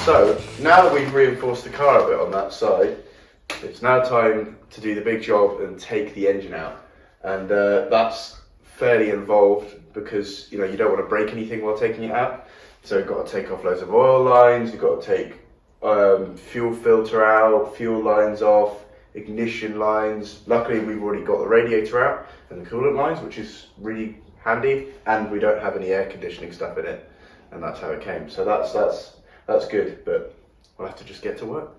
So, now that we've reinforced the car a bit on that side, it's now time to do the big job and take the engine out. And that's fairly involved because you don't want to break anything while taking it out. So you've got to take off loads of oil lines, you've got to take fuel filter out, fuel lines off, ignition lines. Luckily we've already got the radiator out and the coolant lines, which is really handy, and we don't have any air conditioning stuff in it, and that's how it came. So that's good, but we'll have to just get to work.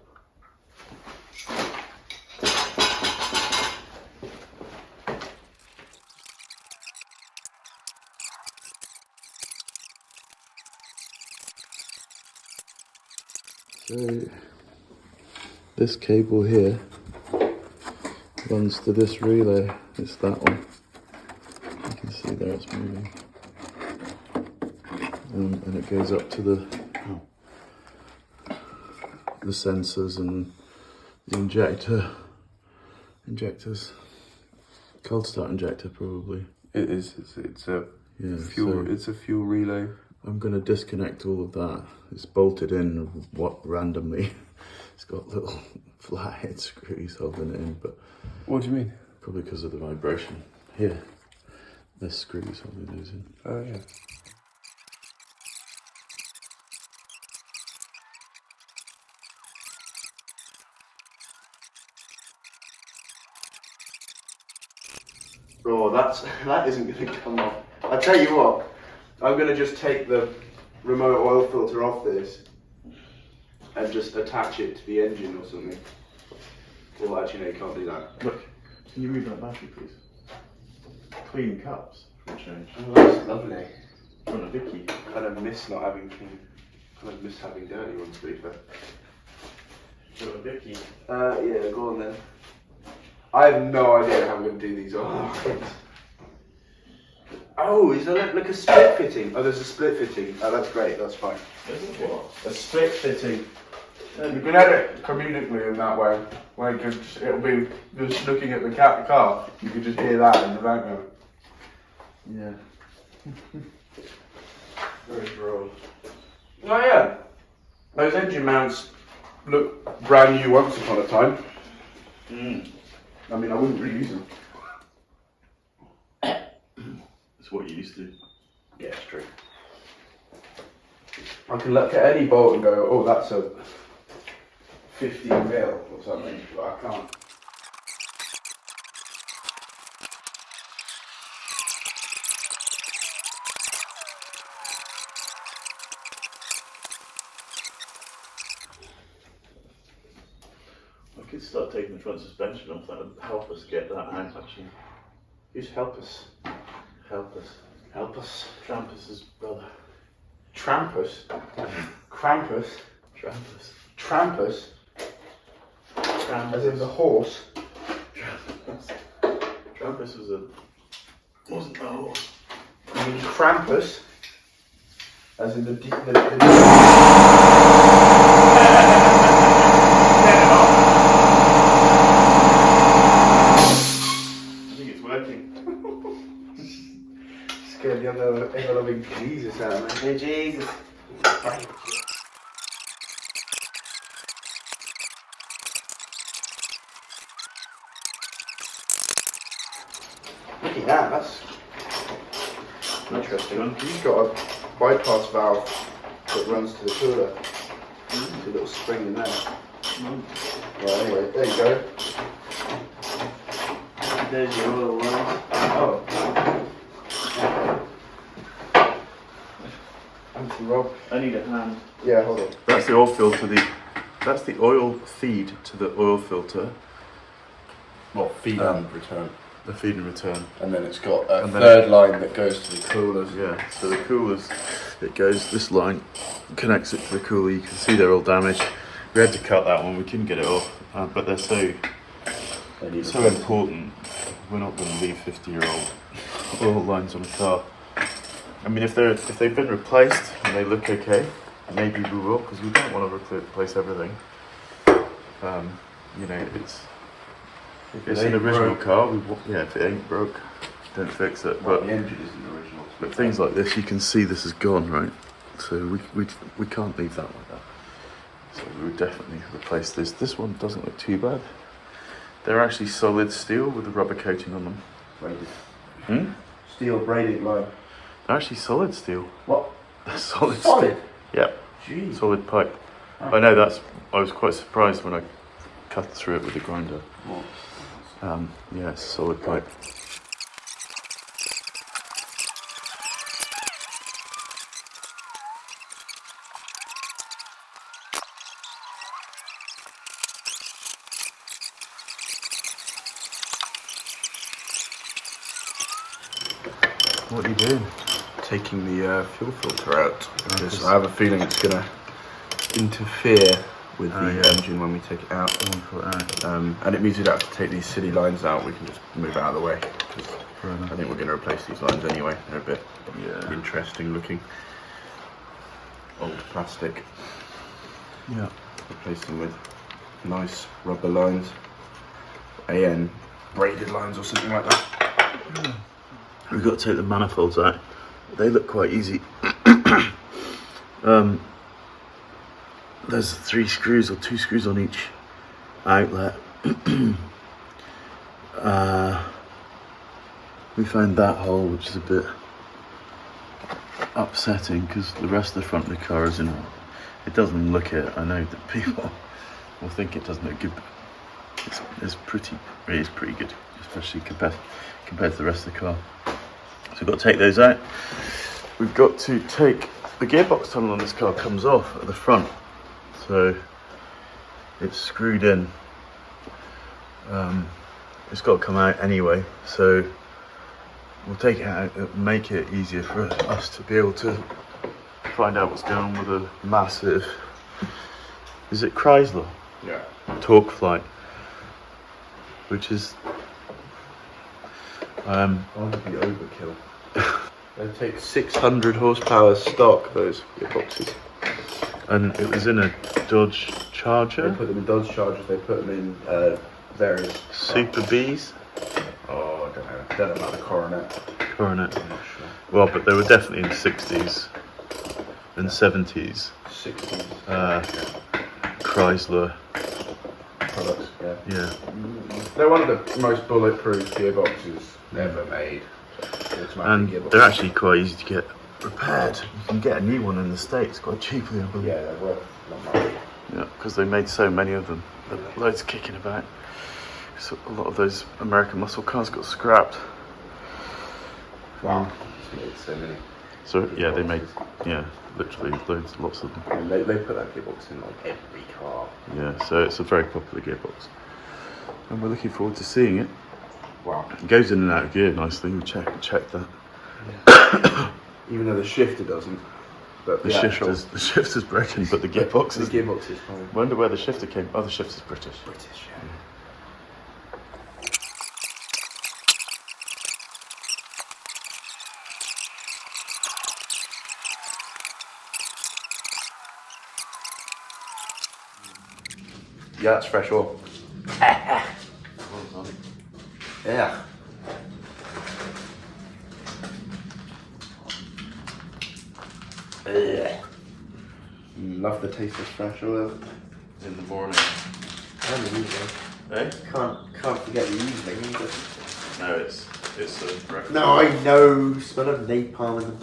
So this cable here runs to this relay. It's that one. You can see there it's moving. And it goes up to the sensors and the injectors. Cold start injector probably. It is. It's a fuel. So it's a fuel relay. I'm going to disconnect all of that. It's bolted in randomly. It's got little flathead screws holding it in, but what do you mean? Probably because of the vibration. Here, there's screws holding those in. Oh yeah. Oh, that isn't going to come off. I tell you what, I'm going to just take the remote oil filter off this and just attach it to the engine or something. Well, actually, no, you can't do that. Look, can you move that battery, please? Clean cups for a change. Oh, that's lovely. On a Vicky. I kind of miss not having clean. Kind of miss having dirty ones, to be fair. On a Vicky. Yeah, go on then. I have no idea how I'm going to do these. Oh, is there like a split fitting? Oh, there's a split fitting. Oh, that's great. That's fine. What? A split fitting. You can edit comedically in that way. Like it'll be just looking at the car. You can just hear that in the background. Yeah. Very droll. Oh yeah. Those engine mounts look brand new once upon a time. I mean, I wouldn't reuse them. It's what you used to. Yeah, it's true. I can look at any bolt and go, oh, that's a 15 mil or something, but I can't. I could start taking the front suspension off. That would help us get that out, actually. Who's help us? Help us. Help us. Trampus's brother. Trampus? Krampus? Trampus. Trampus? Trampus. As in the horse? Trampus. Trampus wasn't a horse. You mean Krampus? As in Scared the ever-loving Jesus out of me. Hey, Jesus. Look at that, that's interesting. You've got a bypass valve that runs to the cooler. There's a little spring in there. Well, anyway, there you go. There's your oil line. Oh. Rob, I need a hand. Yeah, hold on. That's the oil filter. That's the oil feed to the oil filter. Well, feed and return. The feed and return. And then it's got a third line that goes to the coolers. Yeah, so the coolers, this line connects it to the cooler. You can see they're all damaged. We had to cut that one, we couldn't get it off, but they're so important. We're not going to leave 50-year-old oil lines on a car. I mean, if they've been replaced and they look okay, maybe we will, because we don't want to replace everything. It's an original car. If it ain't broke, don't fix it. Well, the engine isn't original. But things like this, you can see this is gone, right? So we can't leave that like that. So we would definitely replace this. This one doesn't look too bad. They're actually solid steel with a rubber coating on them. Braided. Steel braided line. They're actually solid steel. What? They're solid Solid? steel. Yeah. Jeez. Solid pipe. I know I was quite surprised when I cut through it with the grinder. Yeah, it's solid pipe. What are you doing? Taking the fuel filter out because I have a feeling it's going to interfere with the engine when we take it out. And it means we don't have to take these silly lines out. We can just move it out of the way. I think we're going to replace these lines anyway. They're a bit interesting looking. Old plastic. Yeah. Replace them with nice rubber lines. AN braided lines or something like that. We've got to take the manifolds out. They look quite easy. There's 3 screws or 2 screws on each outlet. We found that hole, which is a bit upsetting because the rest of the front of the car is in. It doesn't look it. I know that people will think it doesn't look good. But it is pretty good, especially compared to the rest of the car. So we've got to take those out. We've got to take the gearbox tunnel on this car comes off at the front, so it's screwed in. It's got to come out anyway, so we'll take it out and make it easier for us to be able to find out what's going on with a massive, is it Chrysler? Yeah. Torque flight, which is Arguably overkill. They take 600 horsepower stock, those gearboxes. and it was in a Dodge Charger. They put them in Dodge Chargers, they put them in various Super Bs. Oh, I don't know. I don't know about the Coronet. Coronet. I'm not sure. Well, but they were definitely in the 60s and 70s. 60s. Chrysler. Products, yeah. Yeah. They're one of the most bulletproof gearboxes ever made. And they're actually quite easy to get repaired. You can get a new one in the States quite cheaply, I believe. Yeah, they're worth a lot of money. Yeah, because they made so many of them. There are loads kicking about. So a lot of those American muscle cars got scrapped. Wow. They made so many. So yeah, they made literally lots of them. And they put that gearbox in like every car. Yeah, so it's a very popular gearbox, and we're looking forward to seeing it. Wow. It goes in and out of gear nicely. We check that. Yeah. Even though the shifter doesn't. But The shifter's broken, but the gearbox is. The gearbox is fine. Wonder where the shifter came. Oh, the shifter's British. British, yeah. Yeah, that's fresh oil. Yeah. Love the taste of fresh oil. In the morning. And the evening. Eh? Can't forget the evening either. No, it's a breakfast. No, I know. Smell of napalm in the...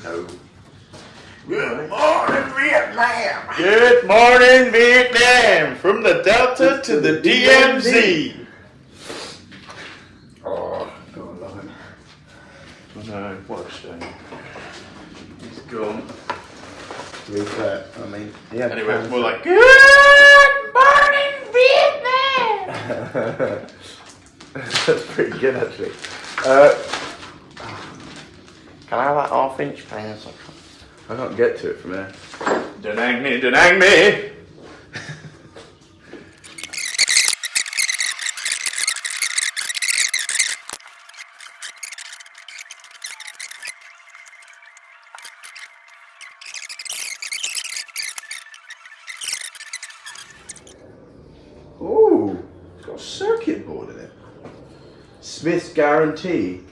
No. Good morning, Vietnam! Good morning, Vietnam! From the Delta to the DMZ! Oh, God, I love him. I know, what a shame. He's gone. To be fair, I mean, yeah. Anyway, it's more like, Good morning, Vietnam! That's pretty good, actually. Can I have that half-inch pants? I can't get to it from there. Denang me, denang me! Ooh, it's got a circuit board in it. Smith's guarantee.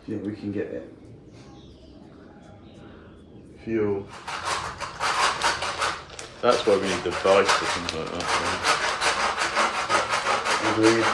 Do you think we can get it? Fuel. That's why we need the vice or things like that. Agreed.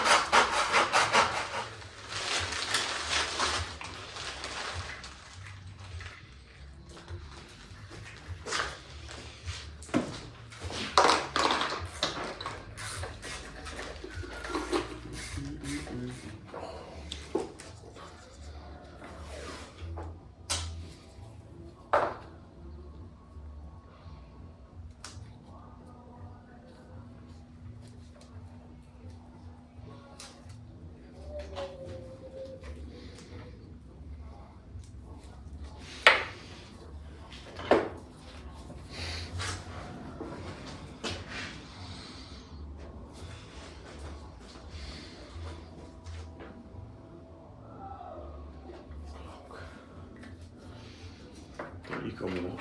You call me what?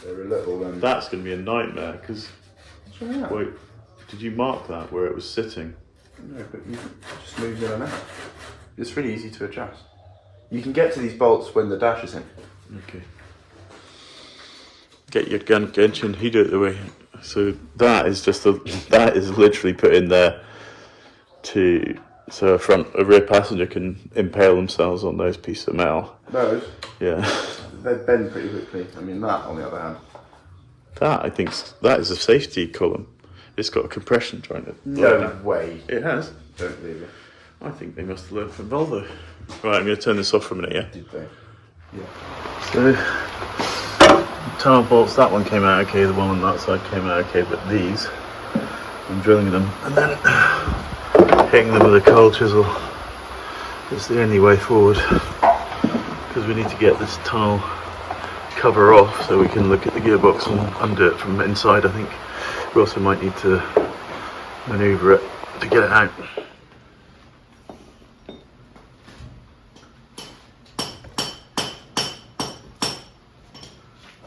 They're a little. That's going to be a nightmare because. Yeah. Wait, did you mark that where it was sitting? No, but you just move in and out. It's really easy to adjust. You can get to these bolts when the dash is in. Okay. Get your engine heater out of the way. So that is that is literally put in there so a rear passenger can impale themselves on those pieces of metal. Those? Yeah. They bend pretty quickly. I mean, that on the other hand. That, I think, that is a safety column. It's got a compression joint. No way. It has. Don't believe it. I think they must have learned from Volvo. Right, I'm going to turn this off for a minute, yeah? Did they? Yeah. So, tunnel bolts, that one came out okay, the one on that side came out okay, but these, I'm drilling them and then hitting them with a coal chisel. It's the only way forward, because we need to get this tunnel cover off so we can look at the gearbox and undo it from inside. I think we also might need to manoeuvre it to get it out.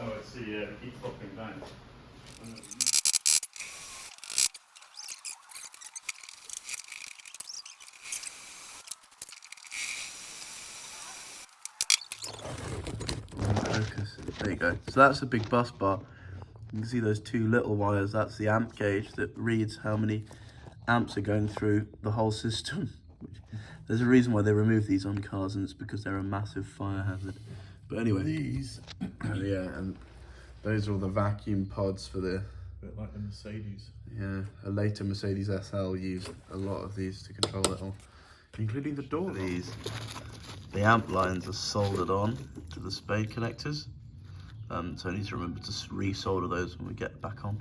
Oh, I see, yeah, keep popping down. Focus. There you go. So that's a big bus bar. You can see those two little wires. That's the amp gauge that reads how many amps are going through the whole system. There's a reason why they remove these on cars, and it's because they're a massive fire hazard. But anyway, These, yeah, and those are all the vacuum pods for the. a bit like the Mercedes. Yeah, a later Mercedes SL used a lot of these to control it all, including the door. These, the amp lines are soldered on to the spade connectors, so I need to remember to re-solder those when we get back on.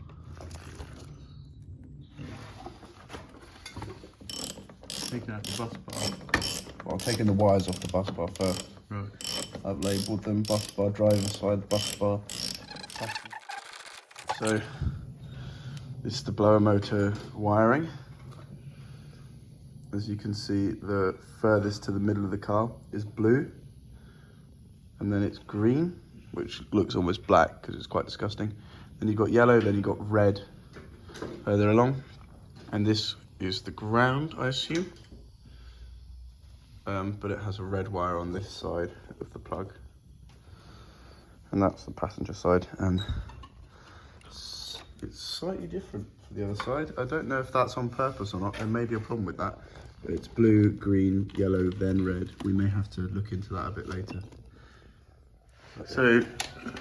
Taking out the bus bar. Well, I'm taking the wires off the bus bar first. Right. I've labelled them bus bar driver side, bus bar. So, this is the blower motor wiring. As you can see, the furthest to the middle of the car is blue. And then it's green, which looks almost black because it's quite disgusting. Then you've got yellow, then you've got red further along. And this is the ground, I assume. But it has a red wire on this side of the plug. And that's the passenger side. And it's slightly different for the other side. I don't know if that's on purpose or not. There may be a problem with that. But it's blue, green, yellow, then red. We may have to look into that a bit later. So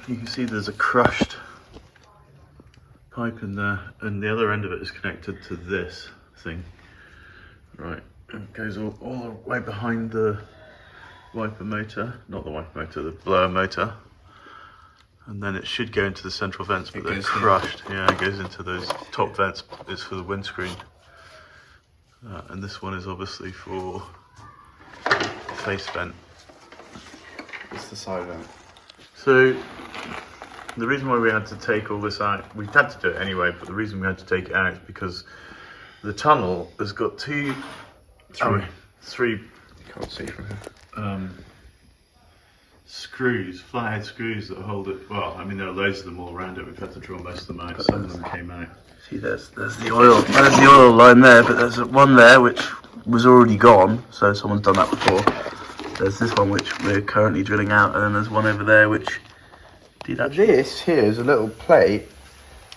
you can see there's a crushed pipe in there, and the other end of it is connected to this thing. Right, and it goes all the way behind the wiper motor, not the wiper motor, the blower motor. And then it should go into the central vents, but they're crushed. Yeah, it goes into those top vents. It's for the windscreen. And this one is obviously for the face vent. It's the side vent. So the reason why we had to take all this out, we had to do it anyway, but the reason we had to take it out is because the tunnel has got three. Can't see from here. Screws, flathead screws that hold it. Well, I mean, there are loads of them all around it. We've had to draw most of them out. Some of them came out. See, there's the oil. There's the oil line there, but there's one there which was already gone, so someone's done that before. There's this one which we're currently drilling out, and then there's one over there which did actually. This here is a little plate.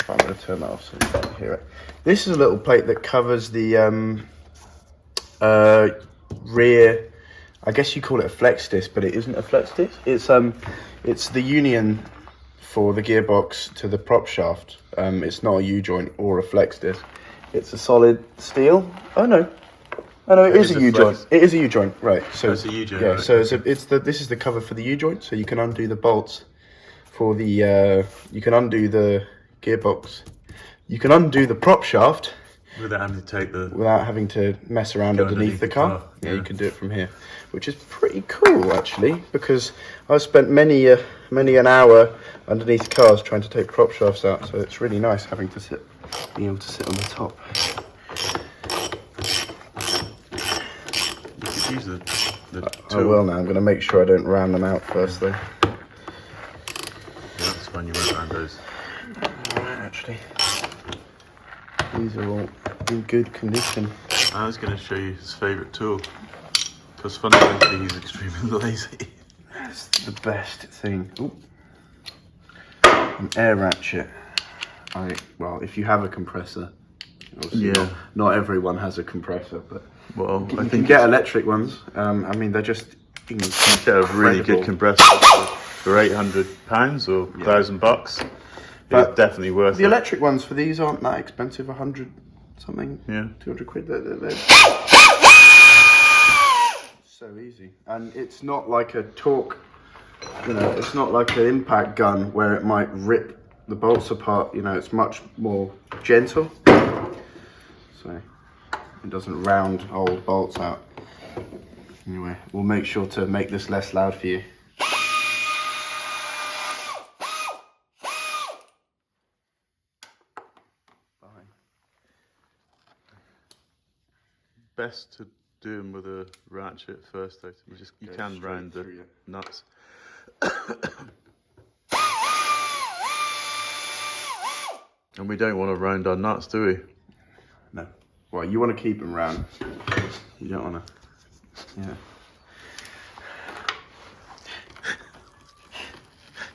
I'm going to turn that off so you can't hear it. This is a little plate that covers the rear. I guess you call it a flex disc, but it isn't a flex disc. It's the union for the gearbox to the prop shaft. It's not a U-joint or a flex disc. It's a solid steel. Oh no, it is a U-joint. It is a U-joint, right? So it's a U-joint. Yeah. Right. So this is the cover for the U-joint. So you can undo the bolts for the. You can undo the gearbox. You can undo the prop shaft without having to mess around underneath the car. Yeah, you can do it from here, which is pretty cool actually, because I've spent many an hour underneath cars trying to take prop shafts out. So it's really nice being able to sit on the top. You could use the I will now. I'm going to make sure I don't round them out first though. Yeah, that's when you went around those. Actually, these are all in good condition. I was going to show you his favourite tool, because fundamentally he's extremely lazy. That's the best thing. Ooh. An air ratchet. Well, if you have a compressor, obviously not everyone has a compressor, but you can get electric ones. I mean, they're just you get a really good compressor for £800 or $1,000. But it's definitely worth the it. electric ones for these aren't that expensive. 100 something. Yeah. 200 quid. They're so easy, and it's not like a torque. It's not like an impact gun where it might rip the bolts apart. It's much more gentle, so it doesn't round old bolts out. Anyway, we'll make sure to make this less loud for you. Best to do them with a ratchet first, though. You can round the nuts. And we don't want to round our nuts, do we? No. Well, you want to keep them round. You don't want to. Yeah.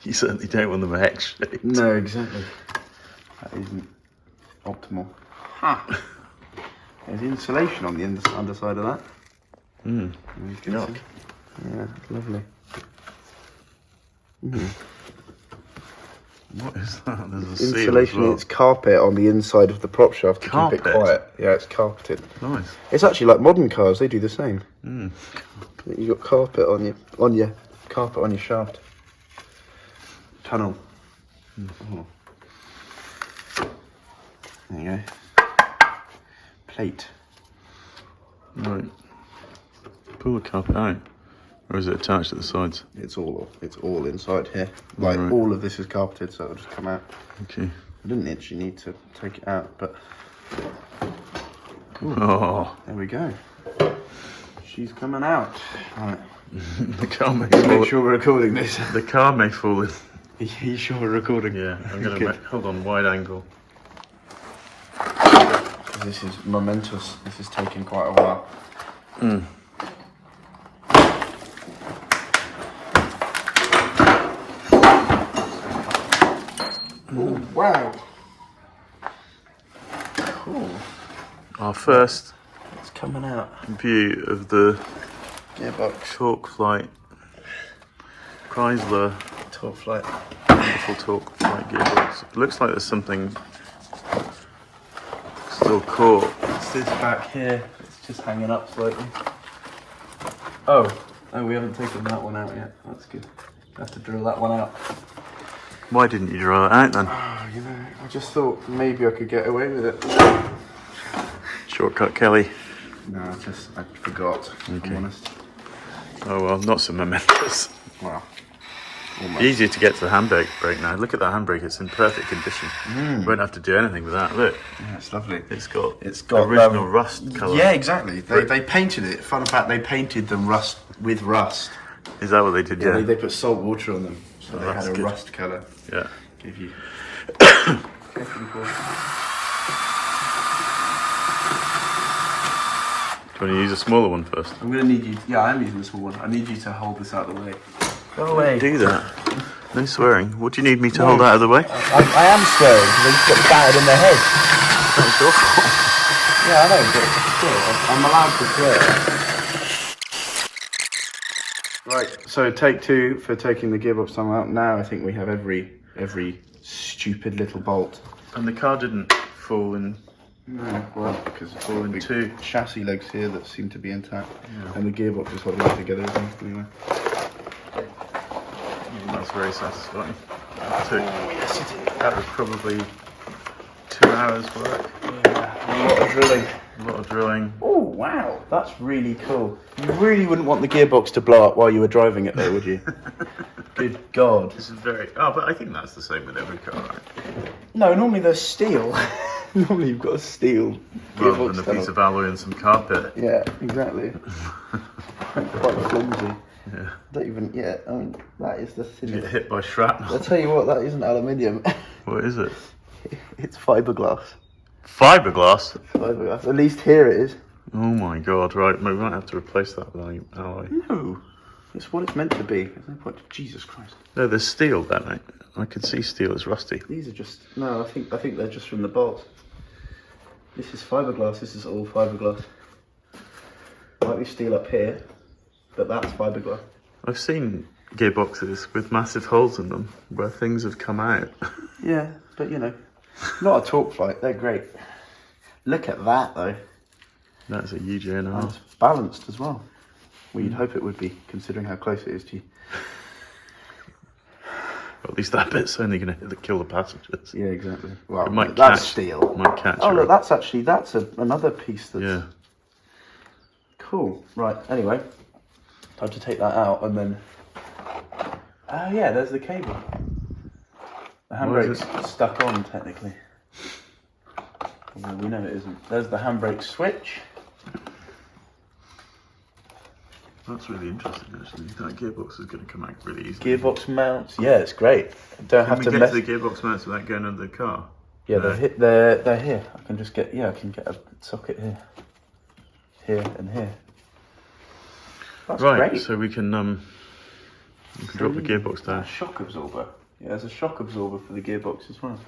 You certainly don't want them X-shaped. No, exactly. That isn't optimal. Ha! There's insulation on the underside of that. Yuck. Yeah, lovely. What is that? There's a seal as Insulation, well. it's carpet on the inside of the prop shaft to keep it quiet. Yeah, it's carpeted. Nice. It's actually like modern cars, they do the same. You got carpet on your shaft. Tunnel. Oh. There you go. Plate. Right. Pull the carpet out. Or is it attached at the sides? It's all inside here. Like all of this is carpeted, so it'll just come out. Okay. I didn't actually need to take it out, but Oh. there we go. She's coming out. Right. The car may Make fall. sure we're recording this. The car may fall in. Are you sure we're recording? Yeah, I'm going to hold on, wide angle. This is momentous. This is taking quite a while. Oh, wow. Cool. Our first It's coming out. view of the Gearbox. Torque Flight Chrysler Torque Flight. wonderful Torque Flight gearbox. It looks like there's something still caught. It's this back here. It's just hanging up slightly. Oh, we haven't taken that one out yet. That's good. I have to drill that one out. Why didn't you draw it out then? Oh, I just thought maybe I could get away with it. Shortcut Kelly. No, I forgot, if I'm honest. Oh well, not so momentous. Well, almost. Easier to get to the handbrake now. Look at that handbrake, it's in perfect condition. You won't have to do anything with that, look. Yeah, it's lovely. It's got original original rust colour. Yeah, exactly. They painted it. Fun fact, they painted them rust with rust. Is that what they did? Yeah. They put salt water on them, so they that's had a good. rust colour. Yeah. Give you. Do you want to use a smaller one first? I'm going to need you. Yeah, I am using the small one. I need you to hold this out of the way. Go away. Do that. No swearing. What do you need me to hold out of the way? I am swearing because I just got battered in the head. That's your fault. Yeah, I know, but still, I'm allowed to swear. Right, so take 2 for taking the gearbox tongue out. Now I think we have every stupid little bolt. And the car didn't fall in. No, well, because it's all in Big 2 chassis legs here that seem to be intact, and the gearbox is holding it together. Anyway. That's very satisfying. That was probably 2 hours work. Yeah, a lot of drilling. A lot of drilling. Oh wow, that's really cool. You really wouldn't want the gearbox to blow up while you were driving it, though, would you? Good God. This is very. Oh, but I think that's the same with every car, right? No, normally they're steel. Normally you've got a steel Rather gearbox than a tunnel. piece of alloy and some carpet. Yeah, exactly. Quite flimsy. Yeah. Don't even. Yeah, I mean that is the Get thinnest. hit by shrapnel. I'll tell you what, that isn't aluminium. What is it? It's fiberglass. Fiberglass? Fiberglass. At least here it is. Oh my God! Right, we might have to replace that with alloy. No, it's what it's meant to be. There's no point. Jesus Christ. No, there's steel, Ben. I could see steel is rusty. These are just no. I think they're just from the bolts. This is fiberglass. This is all fiberglass. Might be steel up here, but that's fiberglass. I've seen gearboxes with massive holes in them where things have come out. Yeah, but you know, not a torque fight. They're great. Look at that though. That's a UJ and a And half. it's balanced as well. Well, you'd hope it would be, considering how close it is to you. Well, at least that bit's only going to kill the passengers. Yeah, exactly. Well, It might that's catch- steel. Might catch Oh you. look, that's another piece that's Yeah. cool. Right. Anyway, time to take that out and then. Oh yeah, there's the cable. The Why is handbrake's stuck on technically. Well, we know it isn't. There's the handbrake switch. That's really interesting, actually. That gearbox is going to come out really easily. Gearbox mounts. Yeah, it's great. Don't Can have we to get mess. to the gearbox mounts without going under the car? Yeah, No. they're here. I can just get I can get a socket here, and here. That's Right, great. so we can drop the gearbox A down. shock absorber. Yeah, there's a shock absorber for the gearbox as well.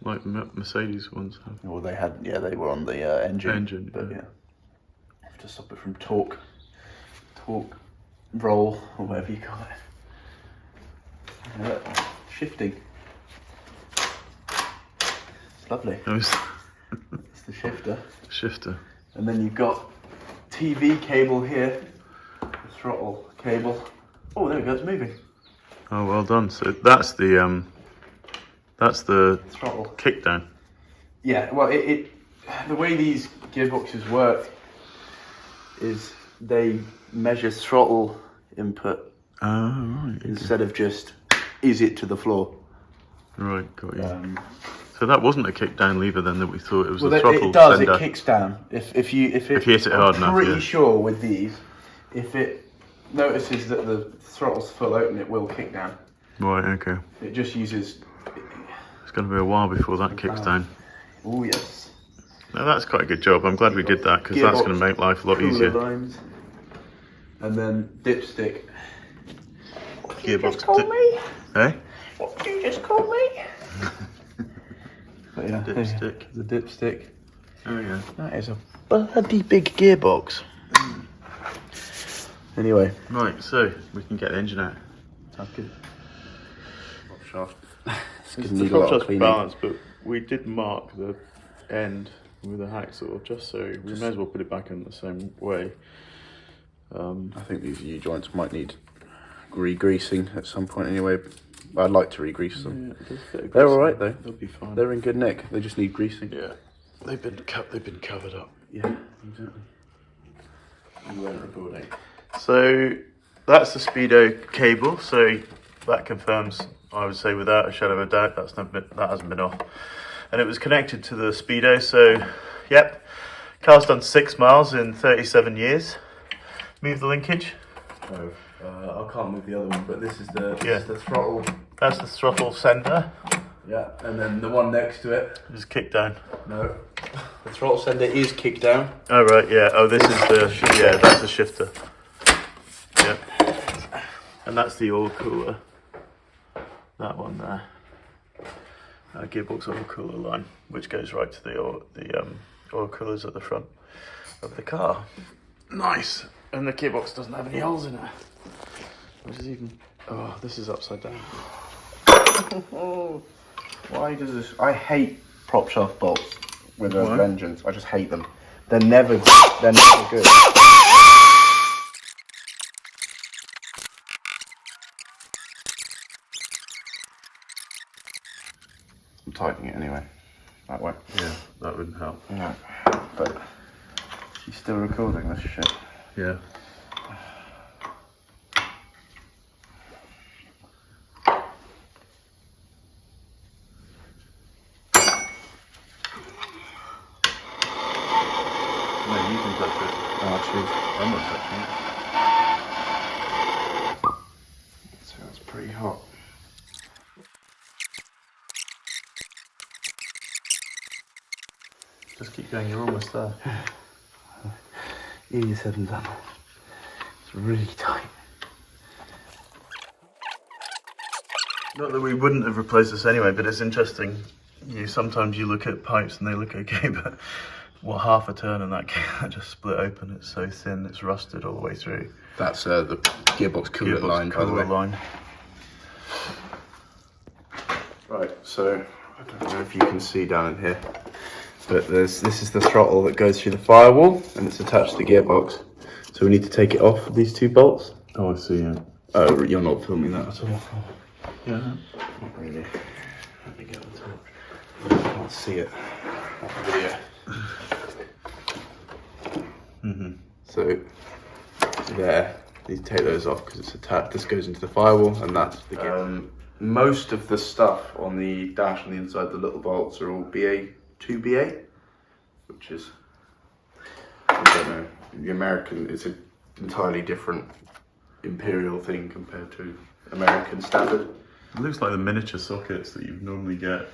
Like Mercedes ones have. Well, they were on the engine. But yeah. yeah, you have to stop it from torque roll or whatever you call it. Look, shifting. It's lovely. It's It's the shifter. shifter. And then you've got TV cable here, the throttle cable. Oh, there we go, it's moving. Oh, well done. So that's the Throttle. kickdown. Yeah, well, the way these gearboxes work is they measure throttle input Oh, right. instead of just ease it to the floor. Right, got you. So that wasn't a kickdown lever then that we thought it was Well, the throttle it does. sender. It kicks down if you If you hit it hard enough, I'm pretty yeah. sure with these, if it notices that the throttle's full open, it will kick down. Right, okay. It just uses. It's going to be a while before that kicks down. Oh yes. No, that's quite a good job. I'm glad we did that because that's Gearbox, going to make life a lot cooler easier. lines. And then dipstick. Gearbox. me? Eh? What did you just call me? But yeah, Dipstick. The dipstick. Oh yeah. That is a bloody big gearbox. Anyway, Right, so we can get the engine out. sounds good. Shaft. It's gonna need a lot of cleaning. balanced, but we did mark the end with a hacksaw just so we may as well put it back in the same way. I think these U-joints might need re-greasing at some point anyway. I'd like to re-grease them. Yeah, it does fit a They're grease all right in. though. They'll be fine. They're in good nick. They just need greasing. Yeah, they've been covered up. Yeah, exactly. You weren't recording. So that's the speedo cable. So that confirms, I would say, without a shadow of a doubt, that hasn't been off. And it was connected to the speedo. So, yep, car's done 6 miles in 37 years. Move the linkage. I can't move the other one, but this is the Yeah. throttle. That's the throttle sender. Yeah, and then the one next to it. Just kick down. No. The throttle sender is kicked down. Oh right, yeah. Oh, this is the yeah. That's a shifter. Yeah. And that's the oil cooler. That one there. Gearbox oil cooler line, which goes right to the oil coolers at the front of the car. Nice. And the gearbox doesn't have any holes in it, which is even. Oh, this is upside down. Why does this? I hate prop shaft bolts with a vengeance. I just hate them. They're never good. I'm tightening it anyway. That way. Yeah, that wouldn't help. No, but she's still recording this shit. Yeah. No, you can touch it. Oh, jeez. I'm not touching it. So it's pretty hot. Just keep going, you're almost there. Easier said than done. It's really tight. Not that we wouldn't have replaced this anyway, but it's interesting. Sometimes you look at pipes and they look okay, but half a turn and that just split open. It's so thin, it's rusted all the way through. That's the gearbox cooler line, by the way. Line. Right, so I don't know if you can see down in here, but this is the throttle that goes through the firewall and it's attached to the gearbox. So we need to take it off with these two bolts. Oh, I see, yeah. Oh, you're not filming that at all? Yeah. Not really. Let me get the torch. I can't see it. Video. So there, you take those off because it's attached. This goes into the firewall, and that's the gear. Most of the stuff on the dash on the inside, the little bolts are all BA2BA, which is, I don't know, the American. It's an entirely different imperial thing compared to American standard. It looks like the miniature sockets that you normally get.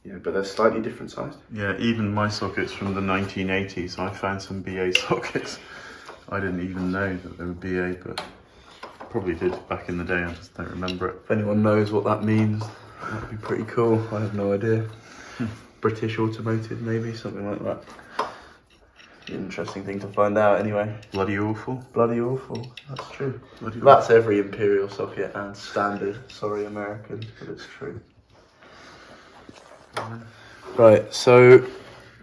Yeah, but they're slightly different sized. Yeah, even my sockets from the 1980s, I found some BA sockets. I didn't even know that they were BA, but probably did back in the day, I just don't remember it. If anyone knows what that means, that'd be pretty cool. I have no idea. British automotive, maybe, something like that. Interesting thing to find out anyway. Bloody awful. Bloody awful, that's true. Bloody That's every imperial socket and standard. Sorry, American, but it's true. Right, so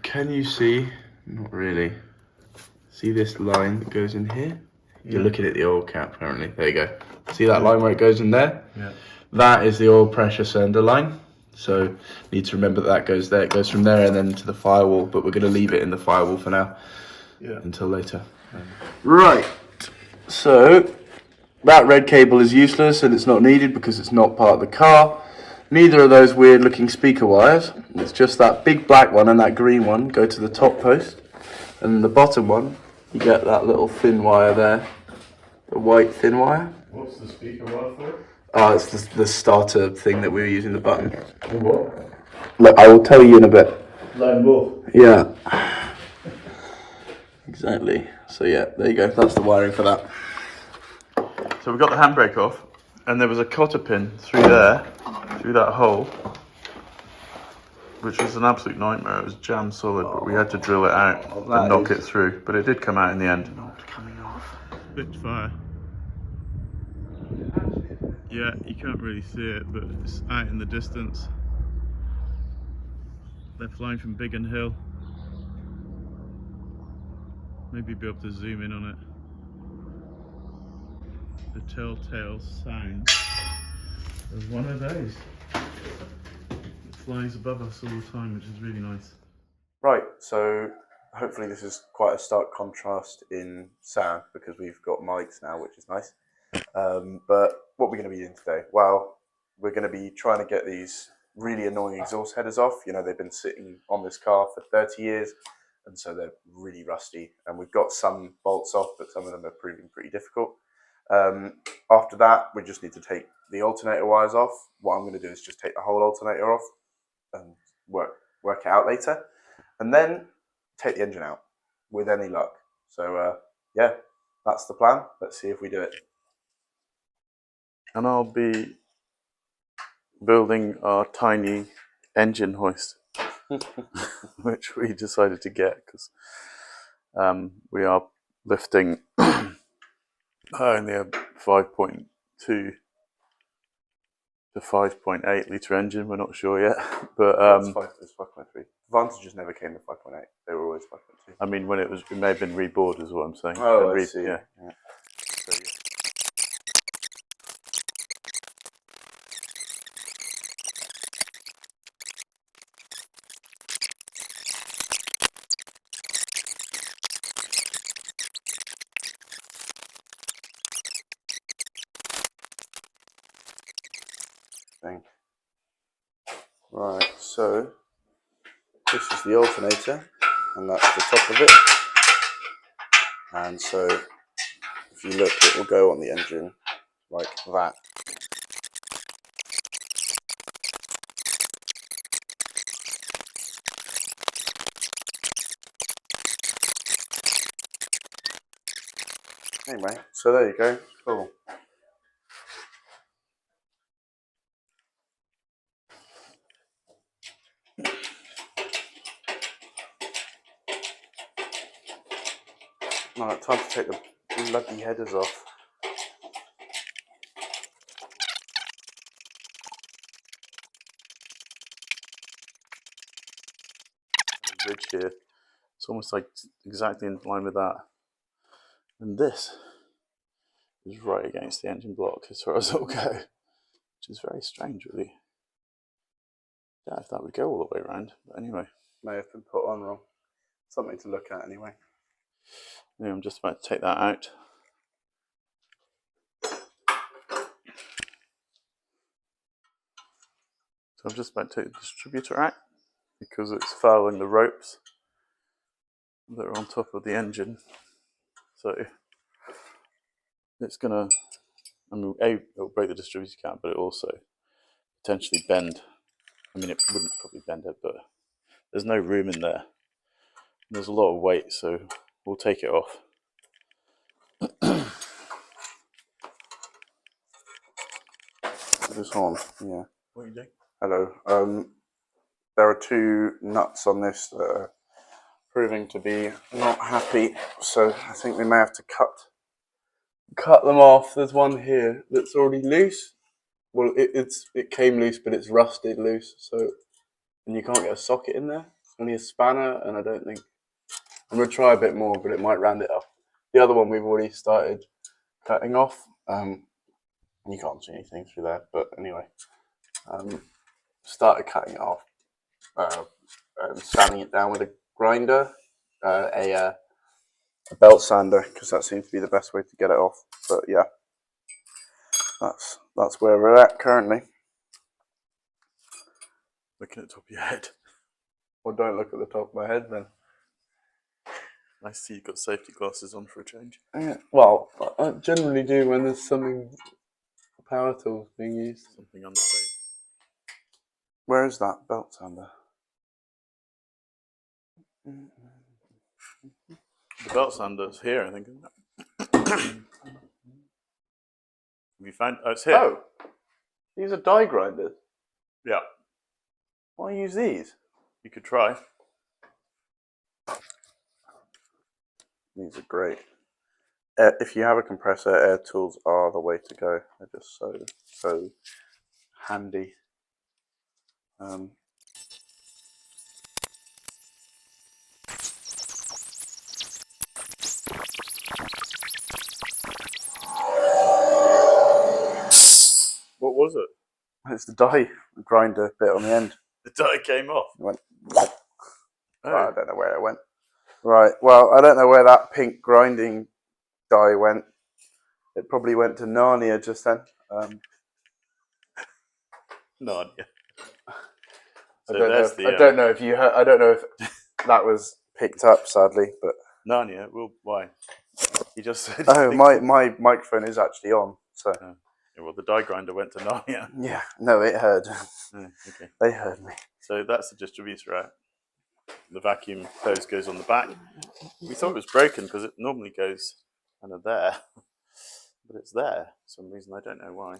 can you see? Not really. See this line that goes in here? You're looking at the oil cap apparently. There you go. See that line where it goes in there? Yeah. That is the oil pressure sender line. So need to remember that goes there. It goes from there and then to the firewall, but we're going to leave it in the firewall for now. Yeah. Until later. Right. So that red cable is useless and it's not needed because it's not part of the car. Neither of those weird looking speaker wires. It's just that big black one and that green one go to the top post. And the bottom one, you get that little thin wire there. The white thin wire. What's the speaker wire for? Oh, it's the starter thing that we were using the button. What? Look, I will tell you in a bit. Lone wolf. Yeah. Exactly. So yeah, there you go. That's the wiring for that. So we got the handbrake off, and there was a cotter pin through there, through that hole, which was an absolute nightmare. It was jam solid, but we had to drill it out and knock it through. But it did come out in the end. Not coming off. Bit fire. Yeah, you can't really see it, but it's out in the distance. They're flying from Biggin Hill. Maybe be able to zoom in on it. The telltale sound of one of those. It flies above us all the time, which is really nice. Right, so hopefully this is quite a stark contrast in sound because we've got mics now, which is nice. But what we're going to be doing today? Well, we're going to be trying to get these really annoying exhaust headers off. You know, they've been sitting on this car for 30 years, and so they're really rusty. And we've got some bolts off, but some of them are proving pretty difficult. After that, we just need to take the alternator wires off. What I'm going to do is just take the whole alternator off, and work it out later, and then take the engine out with any luck. So yeah, that's the plan. Let's see if we do it. And I'll be building our tiny engine hoist, which we decided to get because we are lifting only a 5.2 to 5.8 litre engine. We're not sure yet, but it's 5.3. Vantages never came to 5.8. They were always 5.2. I mean, when it may have been rebored, is what I'm saying. Oh, I see. Yeah. So, yeah. Right, so this is the alternator, and that's the top of it. And so if you look, it will go on the engine like that. Anyway, so there you go. Cool. Alright, time to take the bloody headers off. The ridge here, it's almost like exactly in line with that. And this is right against the engine block as far as it'll go, which is very strange, really. Yeah, if that would go all the way around, but anyway. May have been put on wrong. Something to look at anyway. Yeah, I'm just about to take that out. So I'm just about to take the distributor out because it's fouling the ropes that are on top of the engine. So it's gonna, I mean, it'll break the distributor cap, but it also potentially bend. I mean, it wouldn't probably bend it, but there's no room in there. There's a lot of weight, so we'll take it off. This on, yeah. What are you doing? Hello. There are two nuts on this that are proving to be not happy, so I think we may have to cut them off. There's one here that's already loose. Well, it came loose, but it's rusted loose, so and you can't get a socket in there. It's only a spanner, and I don't think I'm gonna try a bit more, but it might round it up. The other one we've already started cutting off. You can't see anything through there, but anyway, started cutting it off and sanding it down with a grinder, a belt sander, because that seems to be the best way to get it off. But yeah, that's where we're at currently. Looking at the top of your head. Well, don't look at the top of my head then. I see you've got safety glasses on for a change. Yeah. Well, I generally do when there's something power tools being used. Something unsafe. Where is that belt sander? The belt sander's here, I think, isn't it? Have you found? Oh, it's here. Oh, these are die grinders. Yeah. Why use these? You could try. These are great. If you have a compressor, air tools are the way to go. They're just so handy. What was it? It's the die grinder bit on the end. The die came off. It went. Oh. I don't know where it went. Right. Well, I don't know where that pink grinding die went. It probably went to Narnia just then. Narnia. I don't know if you heard. I don't know if that was picked up, sadly, but Narnia. Well, why? He just said. Oh, my microphone is actually on. So yeah, well, the die grinder went to Narnia. Yeah, no, it heard. Oh, okay. They heard me. So that's the distributor out. The vacuum hose goes on the back. We thought it was broken because it normally goes kind of there, but it's there for some reason. I don't know why.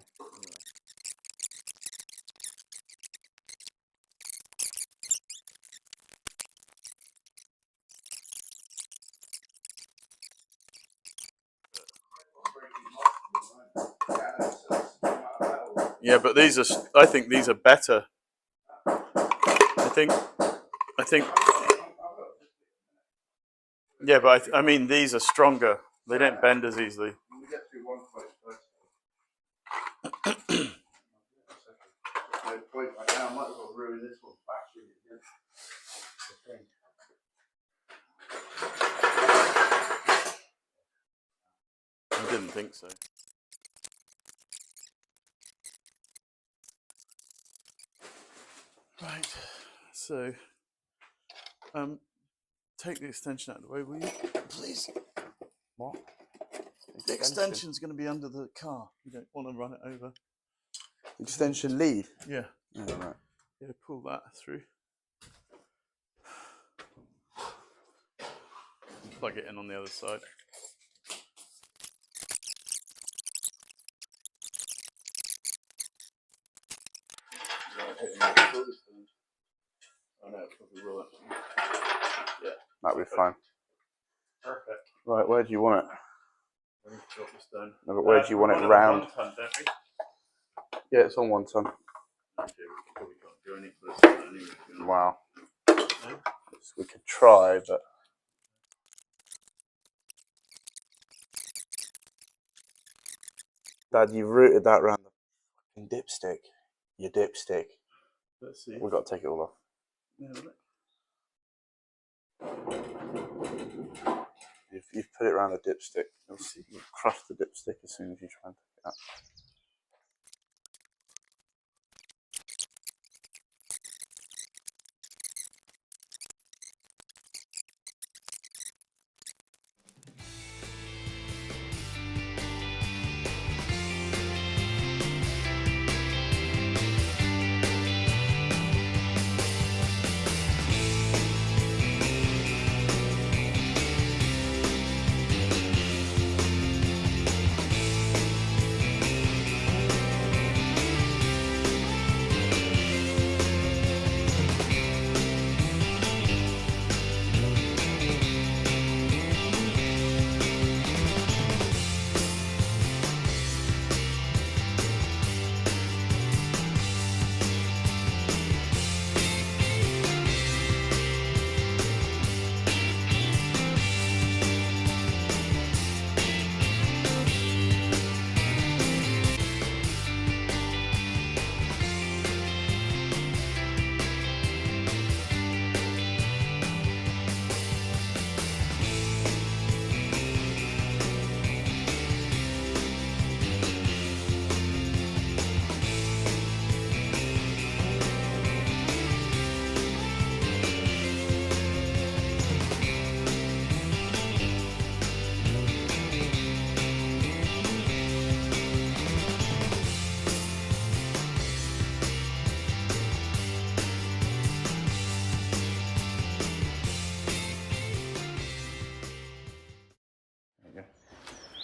Yeah, but these are. I think these are better. I think. Yeah, but I mean these are stronger. They don't bend as easily. I didn't think so. Right, so take the extension out of the way, will you, please? What? The extension's going to be under the car. You don't want to run it over. Extension lead? Yeah. Oh, right. Yeah, pull that through. Plug it in on the other side. Oh no, it probably will actually. Yeah. That'll be fine. Perfect. Right, where do you want it? Let me drop this down. No, but where do you want it round? 1 ton, don't we? Yeah, it's on 1 ton. Okay, we probably can't do any further anyway. Wow. We could try, but... Dad, you've routed that round the fucking dipstick. Your dipstick. Let's see. We've got to take it all off. Yeah, You've put it around the dipstick. You'll crush the dipstick as soon as you try and take it out.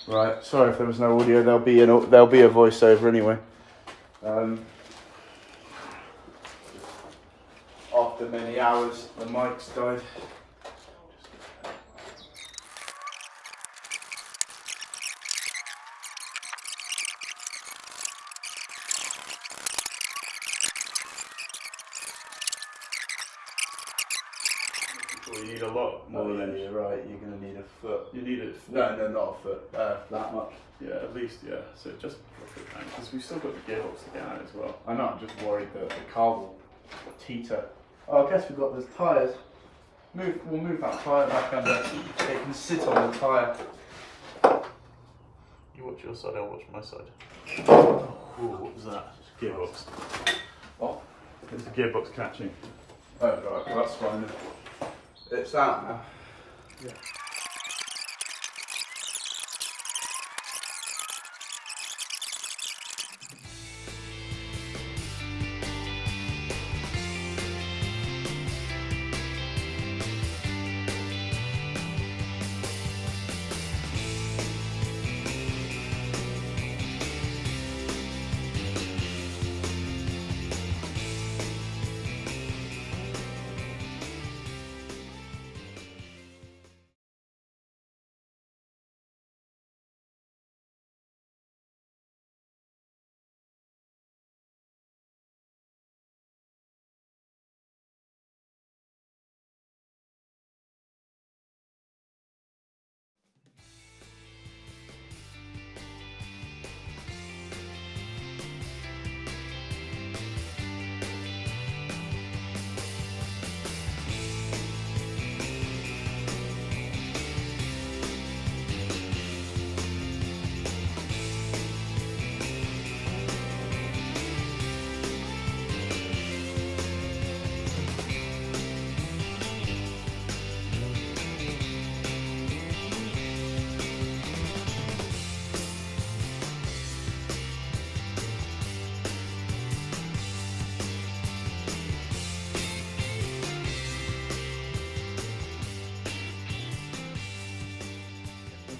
Right, sorry if there was no audio. There'll be a voiceover anyway. After many hours, the mic's died. Well, you need a lot more than you're right. You're going to need a foot. you need it. No, not a foot. That much. Yeah, at least, yeah. So just because we've still got the gearbox to get out as well. I know. I'm just worried that the car will teeter. Oh, I guess we've got the tyres. We'll move that tyre back under. It can sit on the tyre. You watch your side, I'll watch my side. Ooh, what was that? Gearbox. What? It's the gearbox catching. Oh, right. Well, that's fine. It's out now. Yeah.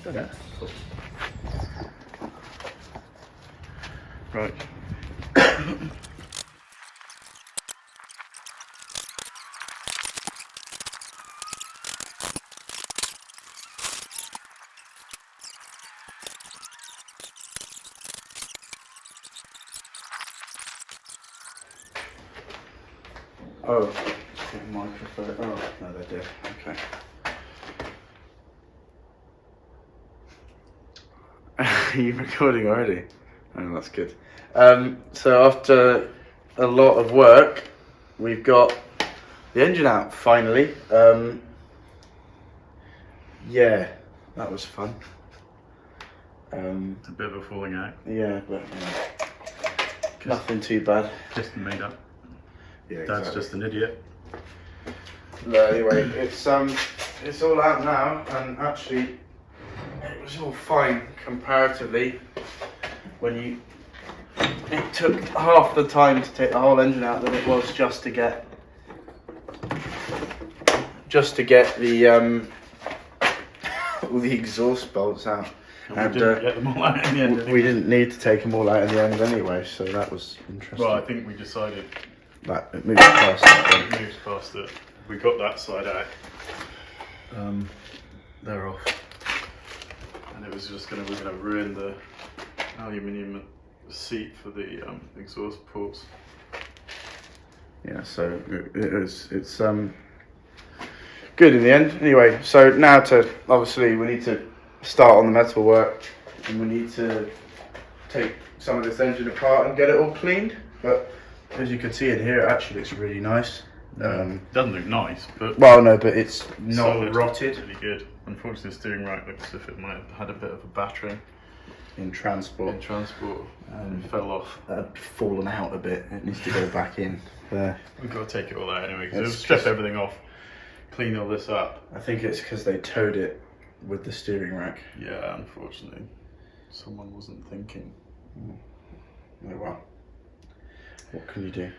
Done it. Right. Oh, microphone. Oh, no, they did. Okay. Are you recording already? Oh, that's good. So after a lot of work, we've got the engine out finally. Yeah, that was fun. A bit of a falling out. Yeah, but nothing too bad. Piston made up. Yeah, Dad's exactly. just an idiot. No, anyway, it's all out now, and actually, it was all fine comparatively. It took half the time to take the whole engine out than it was just to get the all the exhaust bolts out. And we didn't get them all out in the end. We didn't need to take them all out in the end anyway, so that was interesting. Well, I think we decided Like, it moves past that it moves past it. We got that side out. They're off. And it was just we're gonna ruin the aluminium seat for the exhaust ports. Yeah, so it's good in the end. Anyway, so now obviously we need to start on the metal work, and we need to take some of this engine apart and get it all cleaned. But as you can see in here, it actually looks really nice. Doesn't look nice, but Well, no, but it's not solid, rotted really good. Unfortunately, the steering rack looks as if it might have had a bit of a battering in transport. in transport and fell off. Had fallen out a bit. It needs to go back in there. We've got to take it all out anyway, because It's it'll strip just- everything off, clean all this up. I think it's because they towed it with the steering rack. Yeah, unfortunately, someone wasn't thinking. Oh well. What can you do?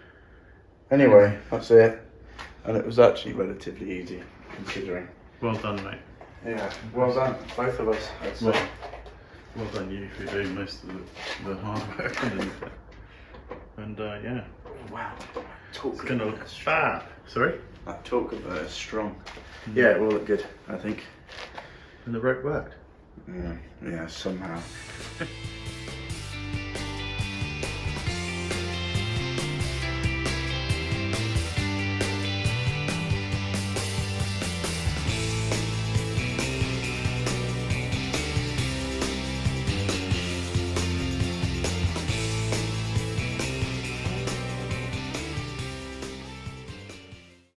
Anyway, that's it. And it was actually relatively easy, considering. Well done, mate. Yeah, well done, both of us. I'd say. Well done you for doing most of the hard work underneath it. And yeah, Wow. it's gonna look fab. Sorry? That talk converter is strong. Yeah, it will look good, I think. And the rope worked. Yeah, somehow.